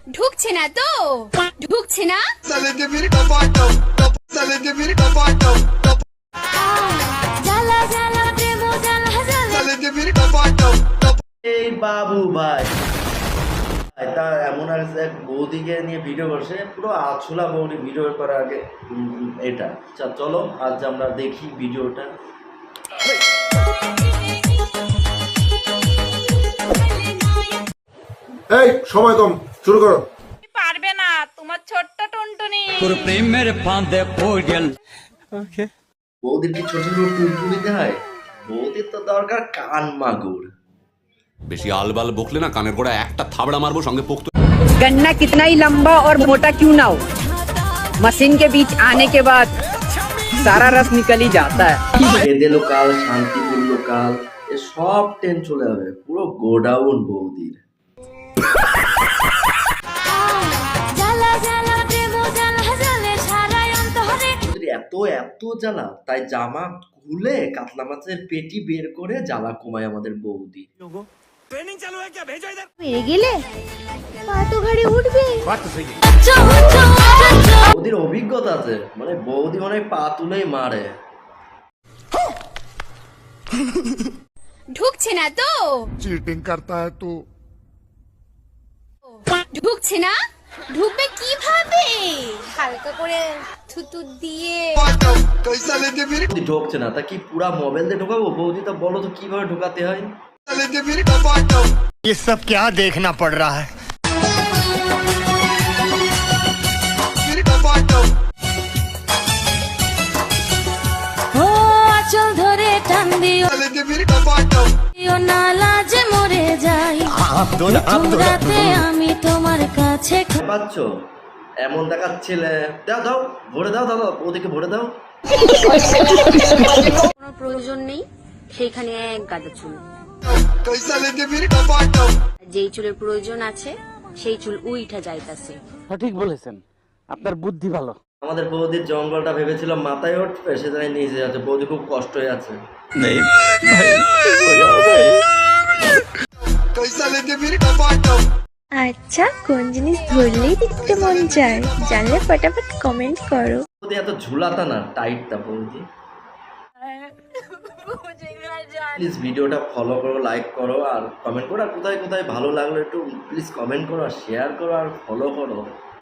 ঢুকছে না তো, ঢুকছে না। এই বাবু ভাই তা এমন এক বৌদিকে নিয়ে ভিডিও করছে, পুরো আছলা বৌদি ভিডিও করার আগে এটা। আচ্ছা চলো আজ আমরা দেখি ভিডিওটা। এই সময় কম, শুরু করো। পারবে না তোমার ছোট্ট টুনটুনি। তোর প্রেমের ফাঁদে পড়ল। ওকে, বৌদির কি ছোট ছোট টুনটুনিতে হয়? বৌদির তো দরকার কান মাগুর। বেশি আলবাল বকলে না কানের গোড়া একটা থাবড়া মারবো সঙ্গে পোক্ত। गन्ना कितना ही लंबा और मोटा क्यों ना हो, मशीन के बीच आने के बाद सारा रस निकल ही जाता है। এদে লোকাল, শান্তিপুর লোকাল, এ সব ট্রেন চলে যাবে, পুরো গোডাউন বৌদির। এত এত জ্বালা, তাই জামা খুলে কাতলা মাছের পেটি বের করে জ্বালা কমায় আমাদের বৌদি। বৌদির অভিজ্ঞতা আছে, মানে বৌদি মানে পা তুলেই মারে। ঢুকছে না তো, চিটিং করতা হ্যায় তু। ঢুকছে না। ঢুকবে কিভাবে? হালকা করে থুতু দিয়ে। বৌদি ঢুকছে না, তা কি পুরা মোবাইল দিয়ে ঢোকাবো? বৌদি তা বলো তো কিভাবে ঢোকাতে হয়। ये सब क्या देखना पड़ रहा है। ও আঁচল ধরে টান দিও না, লাজে মরে যাই। রাতে আমি তোমার কাছে। পাচ্ছ এমন দেখাচ্ছিলে, দাও দাও ভরে দাও, দাদা ওদিকে ভরে দাও। কোনো প্রয়োজন নেই, সেইখানে এক গাদা চুল। যেই চুলের প্রয়োজন আছে সেই চুল উইঠা যাইতাছে। সঠিক বলেছেন, আপনার বুদ্ধি ভালো। আমাদের বৌদির জঙ্গলটা ভেবেছিলাম মাথায় উঠবে, সেটাই নিচে যাচ্ছে। বৌদি খুব কষ্ট হয়ে আছে। আচ্ছা, কোন জিনিস ধরলেই দেখতে মন চায়? জানলে ফটাফট কমেন্ট করো। বৌদি এত ঝুলাতা না, টাইটটা বৌদি। প্লিজ ভিডিওটা ফলো করো, লাইক করো আর কমেন্ট করো। আর কোথায় কোথায় ভালো লাগলো একটু প্লিজ কমেন্ট করো আর শেয়ার করো আর ফলো করো।